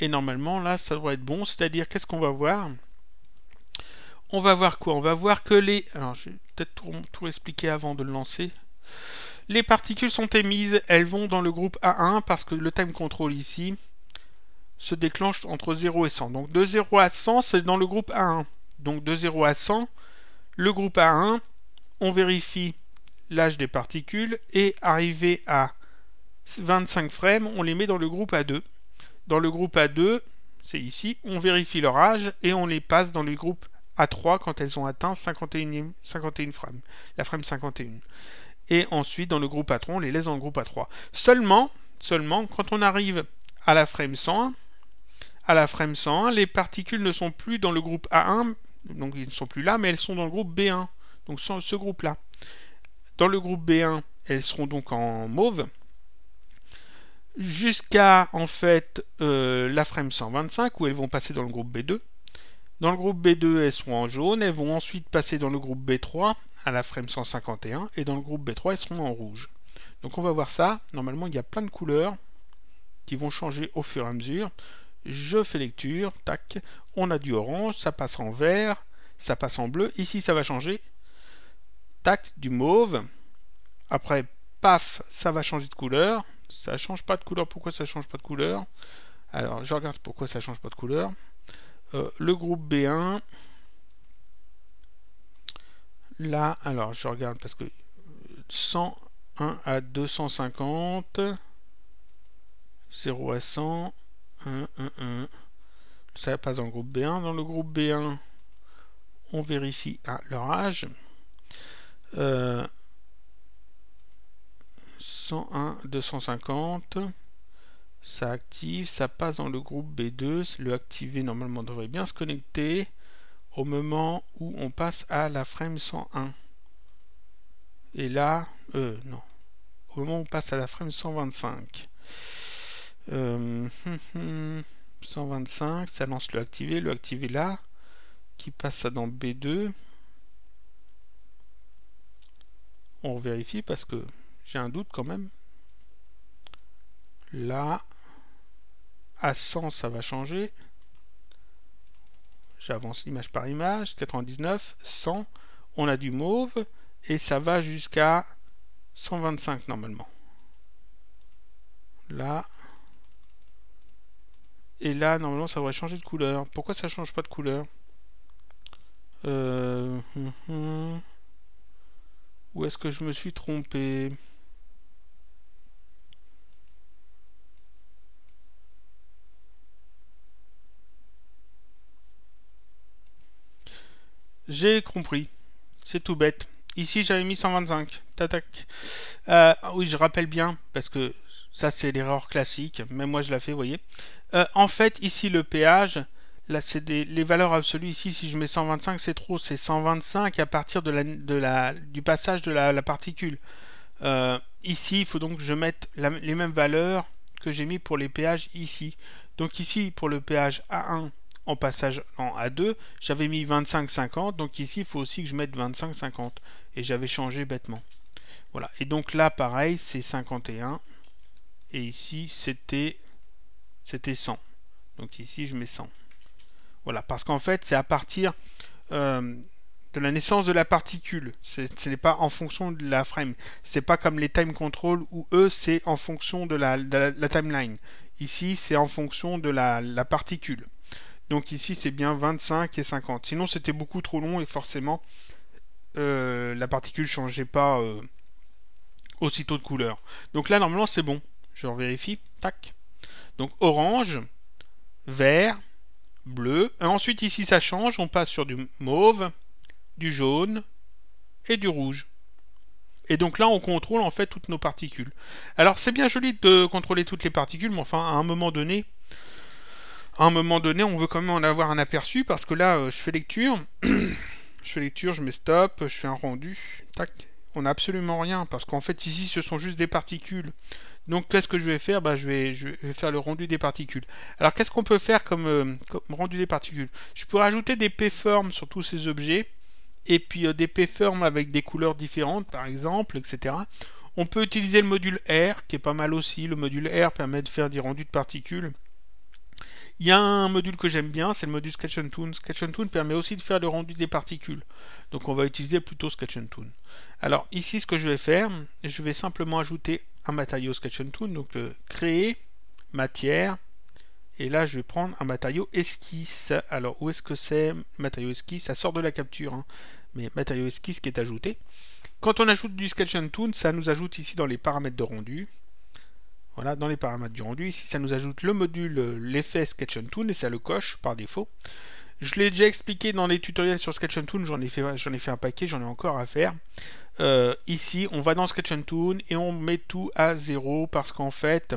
Et normalement là ça devrait être bon, c'est-à-dire qu'est-ce qu'on va voir? On va voir quoi? On va voir que les... Alors je vais peut-être tout expliquer avant de le lancer. Les particules sont émises, elles vont dans le groupe A1 parce que le time control ici se déclenche entre 0 et 100. Donc de 0 à 100 c'est dans le groupe A1. Donc de 0 à 100, le groupe A1, on vérifie l'âge des particules et arrivé à 25 frames, on les met dans le groupe A2. Dans le groupe A2, c'est ici, on vérifie leur âge et on les passe dans le groupe A3 quand elles ont atteint 51 frames, la frame 51. Et ensuite, dans le groupe A3, on les laisse dans le groupe A3. Seulement, quand on arrive à la frame 101, les particules ne sont plus dans le groupe A1, donc ils ne sont plus là, mais elles sont dans le groupe B1, donc ce groupe-là. Dans le groupe B1, elles seront donc en mauve, jusqu'à en fait la frame 125 où elles vont passer dans le groupe B2. Dans le groupe B2, elles seront en jaune, elles vont ensuite passer dans le groupe B3 à la frame 151 et dans le groupe B3, elles seront en rouge. Donc on va voir ça. Normalement, il y a plein de couleurs qui vont changer au fur et à mesure. Je fais lecture, tac, on a du orange, ça passe en vert, ça passe en bleu. Ici, ça va changer. Tac, du mauve. Après, paf, ça va changer de couleur. Ça change pas de couleur. Pourquoi ça change pas de couleur? Alors, je regarde pourquoi ça change pas de couleur. Le groupe B1. Là, alors, je regarde parce que 101 à 250. 0 à 100. 1. Ça passe dans le groupe B1. Dans le groupe B1, on vérifie leur âge. 101, 250, ça active, ça passe dans le groupe B2, le activer normalement devrait bien se connecter au moment où on passe à la frame 101. Et là, non, au moment où on passe à la frame 125. 125, ça lance le activer là, qui passe ça dans B2. On vérifie parce que j'ai un doute quand même. Là, à 100, ça va changer. J'avance image par image. 99, 100. On a du mauve. Et ça va jusqu'à 125 normalement. Là. Et là, normalement, ça devrait changer de couleur. Pourquoi ça change pas de couleur? Où est-ce que je me suis trompé? J'ai compris. C'est tout bête. Ici, j'avais mis 125. Tatac. Oui, je rappelle bien, parce que ça, c'est l'erreur classique. Même moi, je la fais, vous voyez. En fait, ici, le péage, là, c'est les valeurs absolues. Ici, si je mets 125, c'est trop. C'est 125 à partir du passage de la particule. Ici, il faut donc que je mette les mêmes valeurs que j'ai mis pour les péages ici. Donc ici, pour le péage A1, en passage en A2, j'avais mis 25-50, donc ici il faut aussi que je mette 25-50, et j'avais changé bêtement. Voilà, et donc là pareil, c'est 51, et ici c'était 100, donc ici je mets 100. Voilà, parce qu'en fait c'est à partir de la naissance de la particule, ce n'est pas en fonction de la frame, c'est pas comme les time control où eux c'est en fonction de la timeline, ici c'est en fonction de la particule. Donc ici c'est bien 25 et 50. Sinon c'était beaucoup trop long et forcément la particule ne changeait pas aussitôt de couleur. Donc là normalement c'est bon. Je vérifie. Tac. Donc orange, vert, bleu. Et ensuite ici ça change. On passe sur du mauve, du jaune et du rouge. Et donc là on contrôle en fait toutes nos particules. Alors c'est bien joli de contrôler toutes les particules, mais enfin à un moment donné, on veut quand même en avoir un aperçu parce que là, je fais lecture, je mets stop, je fais un rendu, tac, on n'a absolument rien parce qu'en fait ici ce sont juste des particules. Donc qu'est-ce que je vais faire? Je vais faire le rendu des particules. Alors qu'est-ce qu'on peut faire comme rendu des particules? Je peux rajouter des p-forms sur tous ces objets et puis des p-forms avec des couleurs différentes par exemple, etc. On peut utiliser le module R, qui est pas mal aussi. Le module R permet de faire des rendus de particules. Il y a un module que j'aime bien, c'est le module Sketch and Toon. Sketch and Toon permet aussi de faire le rendu des particules. Donc on va utiliser plutôt Sketch and Toon. Alors ici, ce que je vais faire, je vais simplement ajouter un matériau Sketch and Toon. Donc créer, matière, et là je vais prendre un matériau esquisse. Alors où est-ce que c'est matériau esquisse? Ça sort de la capture, hein, mais matériau esquisse qui est ajouté. Quand on ajoute du Sketch and Toon, ça nous ajoute ici dans les paramètres de rendu. Voilà, dans les paramètres du rendu, ici ça nous ajoute le module, l'effet Sketch and Toon, et ça le coche par défaut. Je l'ai déjà expliqué dans les tutoriels sur Sketch and Toon, j'en ai fait un paquet, j'en ai encore à faire. Ici, on va dans Sketch and Toon et on met tout à 0 parce qu'en fait,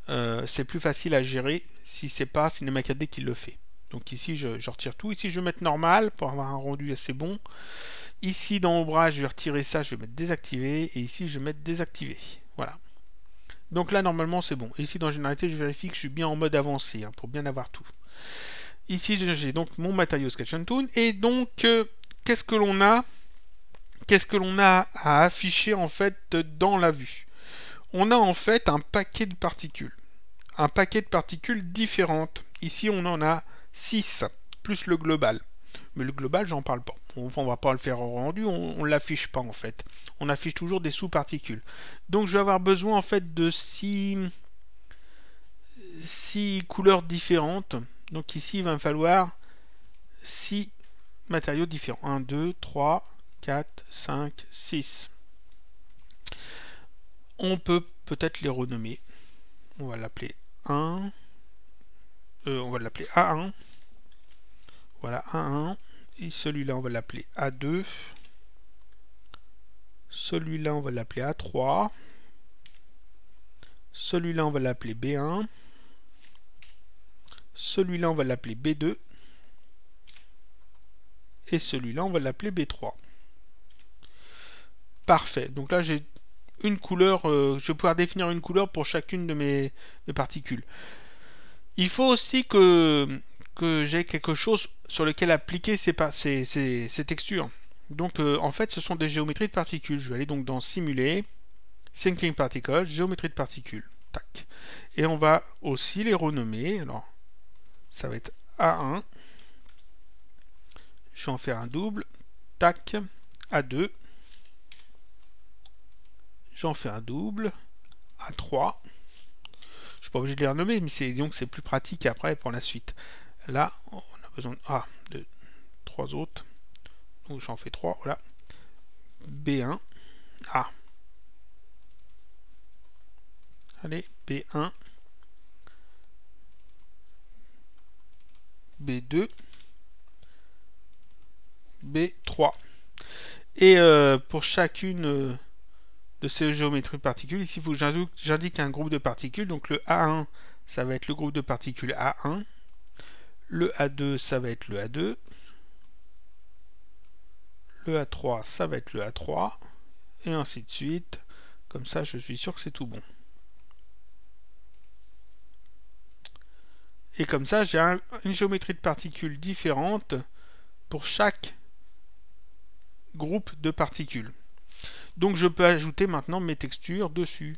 c'est plus facile à gérer si c'est pas Cinema 4D qui le fait. Donc ici, je retire tout. Ici, je vais mettre normal pour avoir un rendu assez bon. Ici, dans ombrage, je vais retirer ça, je vais mettre désactivé. Et ici, je vais mettre désactivé. Voilà. Donc là, normalement, c'est bon. Et ici, dans généralité, je vérifie que je suis bien en mode avancé, hein, pour bien avoir tout. Ici, j'ai donc mon matériau Sketch and Toon. Et donc, qu'est-ce que l'on a à afficher, en fait, dans la vue? On a, en fait, un paquet de particules. Un paquet de particules différentes. Ici, on en a 6, plus le global. Mais le global, j'en parle pas. On va pas le faire en rendu, on l'affiche pas en fait. On affiche toujours des sous-particules. Donc je vais avoir besoin en fait de 6 couleurs différentes. Donc ici, il va me falloir 6 matériaux différents. 1, 2, 3, 4, 5, 6. On peut peut-être les renommer. On va l'appeler 1. On va l'appeler A1. Voilà, A1. Et celui-là, on va l'appeler A2. Celui-là, on va l'appeler A3. Celui-là, on va l'appeler B1. Celui-là, on va l'appeler B2. Et celui-là, on va l'appeler B3. Parfait. Donc là, j'ai une couleur. Je vais pouvoir définir une couleur pour chacune de mes particules. Il faut aussi que j'ai quelque chose sur lequel appliquer ces textures. Donc en fait, ce sont des géométries de particules. Je vais aller donc dans Simuler, Thinking Particles, géométrie de particules. Tac. Et on va aussi les renommer. Alors, ça va être A1. Je vais en faire un double. Tac. A2. J'en fais un double. A3. Je ne suis pas obligé de les renommer, mais c'est plus pratique après pour la suite. Là, on a besoin de 3 autres. Donc j'en fais 3, voilà. B1. A. Allez, B1. B2. B3. Et pour chacune de ces géométries de particules, ici il faut que j'indique un groupe de particules. Donc le A1, ça va être le groupe de particules A1. Le A2, ça va être le A2. Le A3, ça va être le A3. Et ainsi de suite. Comme ça, je suis sûr que c'est tout bon. Et comme ça, j'ai une géométrie de particules différente pour chaque groupe de particules. Donc je peux ajouter maintenant mes textures dessus.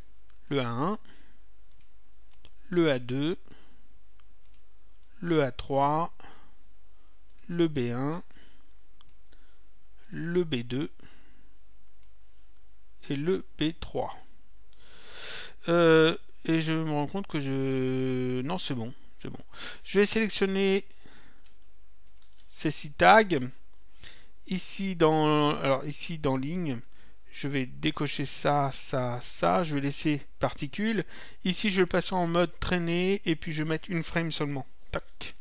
Le A1, le A2, le A3, le B1, le B2 et le B3. Et je me rends compte que non, c'est bon. C'est bon. Je vais sélectionner ces 6 tags. Ici dans ligne, je vais décocher ça, ça, ça. Je vais laisser particules. Ici, je vais passer en mode traîner et puis je vais mettre une frame seulement. Tac.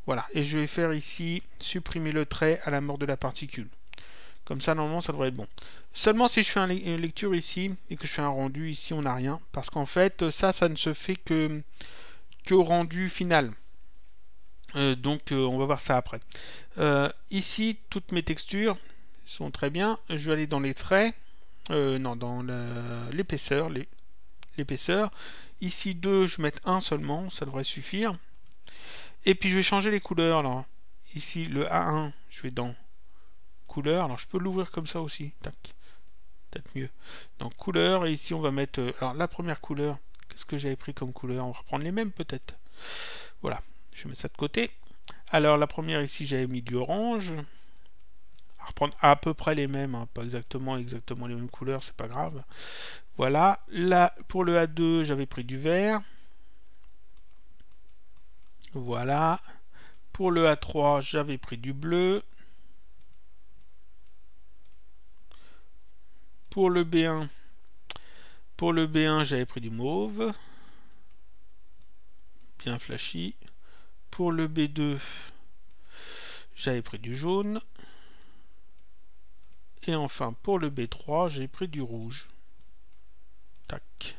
Voilà. Et je vais faire ici supprimer le trait à la mort de la particule. Comme ça, normalement, ça devrait être bon. Seulement si je fais une lecture ici et que je fais un rendu ici, on n'a rien. Parce qu'en fait, ça ne se fait qu'au rendu final. Donc on va voir ça après. Ici, toutes mes textures sont très bien. Je vais aller dans les traits. Non, dans l'épaisseur. L'épaisseur. Ici 2, je vais mettre 1 seulement. Ça devrait suffire. Et puis je vais changer les couleurs. Alors, ici, le A1, je vais dans couleur. Alors je peux l'ouvrir comme ça aussi. Tac. peut-être mieux. Donc couleur, et ici on va mettre... alors la première couleur, qu'est-ce que j'avais pris comme couleur? On va reprendre les mêmes peut-être. Voilà, je vais mettre ça de côté. Alors la première ici j'avais mis du orange. À reprendre à peu près les mêmes, hein, pas exactement les mêmes couleurs, c'est pas grave. Voilà, là pour le A2 j'avais pris du vert. Voilà. Pour le A3 j'avais pris du bleu. Pour le B1, j'avais pris du mauve. Bien flashy. Pour le B2, j'avais pris du jaune. Et enfin, pour le B3, j'ai pris du rouge. Tac.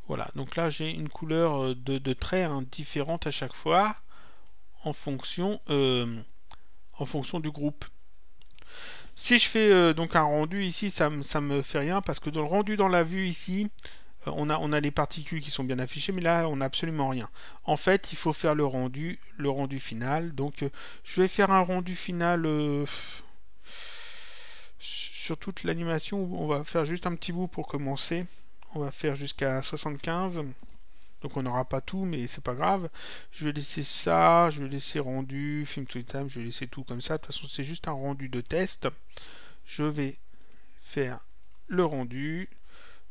Voilà, donc là j'ai une couleur de traits hein, différente à chaque fois en fonction du groupe. Si je fais donc un rendu ici, ça me fait rien parce que dans le rendu dans la vue ici, on a les particules qui sont bien affichées, mais là on n'a absolument rien. En fait, il faut faire le rendu final. Donc je vais faire un rendu final sur toute l'animation. On va faire juste un petit bout pour commencer. On va faire jusqu'à 75. Donc on n'aura pas tout, mais c'est pas grave. Je vais laisser ça, je vais laisser rendu, film to time, je vais laisser tout comme ça. De toute façon, c'est juste un rendu de test. Je vais faire le rendu.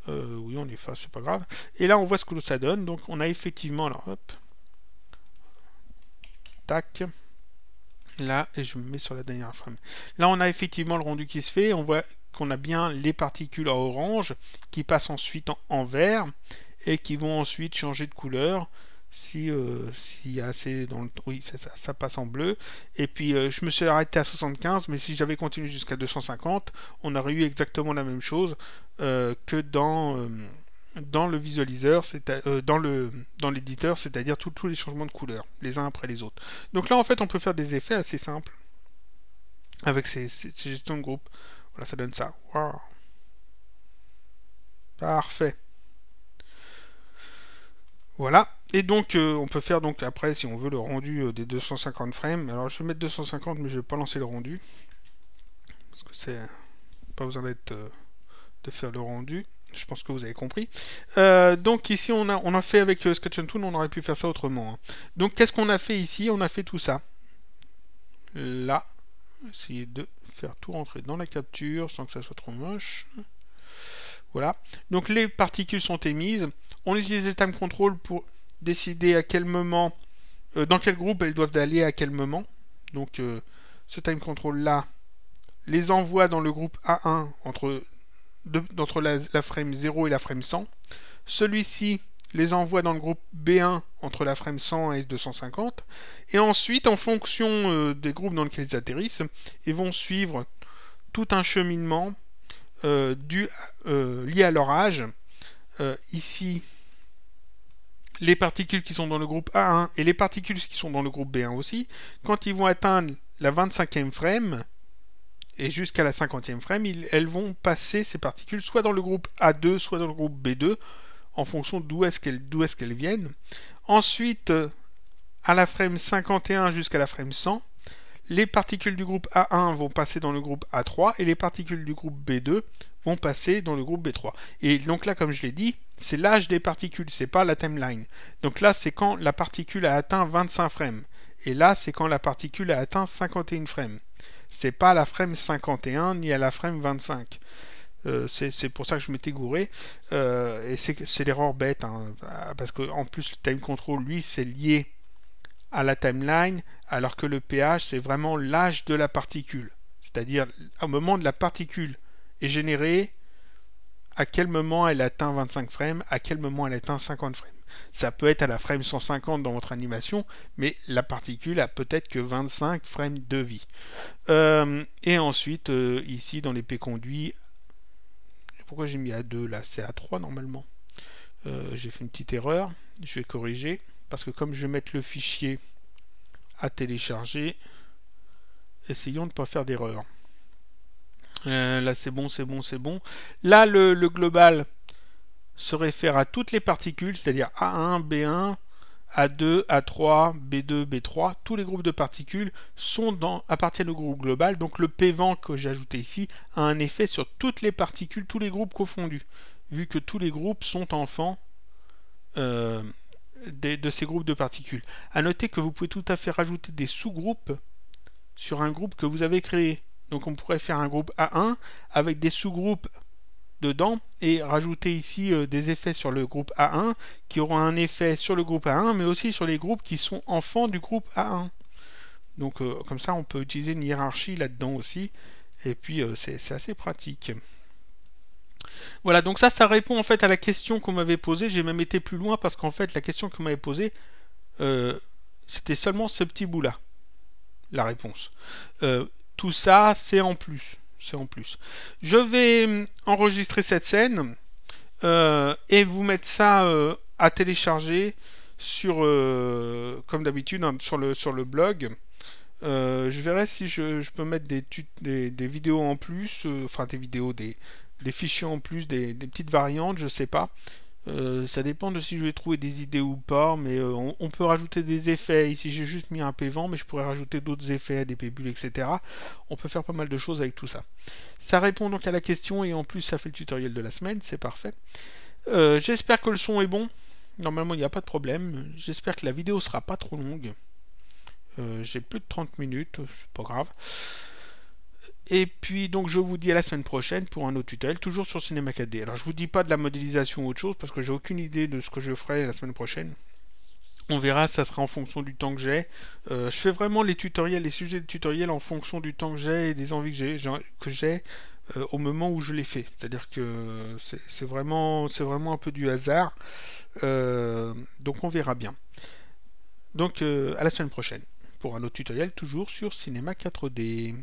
Oui, on efface, c'est pas grave. Et là, on voit ce que ça donne. Donc on a effectivement, alors hop, tac. Là, et je me mets sur la dernière frame. Là, on a effectivement le rendu qui se fait. On voit qu'on a bien les particules en orange qui passent ensuite en vert et qui vont ensuite changer de couleur s'il y a assez dans le... Oui, ça passe en bleu. Et puis, je me suis arrêté à 75, mais si j'avais continué jusqu'à 250, on aurait eu exactement la même chose que dans le visualiseur, dans l'éditeur, c'est-à-dire tous les changements de couleur, les uns après les autres. Donc là, en fait, on peut faire des effets assez simples avec ces gestions de groupe. Voilà, ça donne ça. Wow. Parfait. Voilà. Et donc, on peut faire donc après, si on veut, le rendu des 250 frames. Alors, je vais mettre 250, mais je vais pas lancer le rendu. Parce que c'est pas besoin de faire le rendu. Je pense que vous avez compris. Donc ici, on a fait avec Sketch Tool, on aurait pu faire ça autrement. Hein. Donc, qu'est-ce qu'on a fait ici? On a fait tout ça. Là, essayer de faire tout rentrer dans la capture sans que ça soit trop moche. Voilà. Donc, les particules sont émises. On utilise le time control pour décider à quel moment, dans quel groupe elles doivent aller à quel moment. Donc, ce time control là les envoie dans le groupe A1 entre la frame 0 et la frame 100. Celui-ci les envoie dans le groupe B1 entre la frame 100 et 250. Et ensuite, en fonction des groupes dans lesquels ils atterrissent, ils vont suivre tout un cheminement lié à leur âge. Ici, les particules qui sont dans le groupe A1 et les particules qui sont dans le groupe B1 aussi, quand ils vont atteindre la 25e frame, et jusqu'à la 50e frame, elles vont passer ces particules soit dans le groupe A2, soit dans le groupe B2, en fonction d'où est-ce qu'elles viennent. Ensuite, à la frame 51 jusqu'à la frame 100, les particules du groupe A1 vont passer dans le groupe A3 et les particules du groupe B2 vont passer dans le groupe B3. Et donc là, comme je l'ai dit, c'est l'âge des particules, c'est pas la timeline. Donc là, c'est quand la particule a atteint 25 frames. Et là, c'est quand la particule a atteint 51 frames. C'est pas à la frame 51 ni à la frame 25. C'est pour ça que je m'étais gouré. Et c'est l'erreur bête. Hein, parce qu'en plus, le time control, lui, c'est lié à la timeline, alors que le pH, c'est vraiment l'âge de la particule. C'est-à-dire, au moment de la particule est générée, à quel moment elle atteint 25 frames, à quel moment elle atteint 50 frames. Ça peut être à la frame 150 dans votre animation, mais la particule a peut-être que 25 frames de vie. Et ensuite, ici, dans l'épée conduit, pourquoi j'ai mis A2 là? C'est A3 normalement. J'ai fait une petite erreur, je vais corriger, parce que comme je vais mettre le fichier à télécharger, essayons de ne pas faire d'erreur. Là c'est bon, c'est bon, c'est bon. Là le global se réfère à toutes les particules, c'est-à-dire A1, B1, A2, A3, B2, B3, tous les groupes de particules appartiennent au groupe global. Donc le P-vent que j'ai ajouté ici a un effet sur toutes les particules, tous les groupes confondus, vu que tous les groupes sont enfants de ces groupes de particules. A noter que vous pouvez tout à fait rajouter des sous-groupes sur un groupe que vous avez créé. Donc on pourrait faire un groupe A1 avec des sous-groupes dedans et rajouter ici des effets sur le groupe A1 qui auront un effet sur le groupe A1 mais aussi sur les groupes qui sont enfants du groupe A1. Donc comme ça on peut utiliser une hiérarchie là-dedans aussi et puis c'est assez pratique. Voilà, donc ça répond en fait à la question qu'on m'avait posée. J'ai même été plus loin parce qu'en fait la question qu'on m'avait posée c'était seulement ce petit bout là, la réponse. Tout ça c'est en plus. C'est en plus. Je vais enregistrer cette scène et vous mettre ça à télécharger sur, comme d'habitude, hein, sur le blog. Je verrai si je peux mettre des vidéos en plus, enfin des vidéos, des fichiers en plus, des petites variantes, je sais pas. Ça dépend de si je vais trouver des idées ou pas, mais on peut rajouter des effets. Ici j'ai juste mis un P-vent, mais je pourrais rajouter d'autres effets, des P-bulles, etc. On peut faire pas mal de choses avec tout ça. Ça répond donc à la question et en plus ça fait le tutoriel de la semaine, c'est parfait. J'espère que le son est bon. Normalement il n'y a pas de problème. J'espère que la vidéo sera pas trop longue. J'ai plus de 30 minutes, c'est pas grave. Et puis donc je vous dis à la semaine prochaine pour un autre tutoriel, toujours sur Cinema 4D. Alors je vous dis pas de la modélisation ou autre chose parce que j'ai aucune idée de ce que je ferai la semaine prochaine. On verra, ça sera en fonction du temps que j'ai. Je fais vraiment les tutoriels, les sujets de tutoriels en fonction du temps que j'ai et des envies que j'ai au moment où je les fais. C'est-à-dire que c'est vraiment un peu du hasard. Donc on verra bien. Donc à la semaine prochaine pour un autre tutoriel toujours sur Cinema 4D.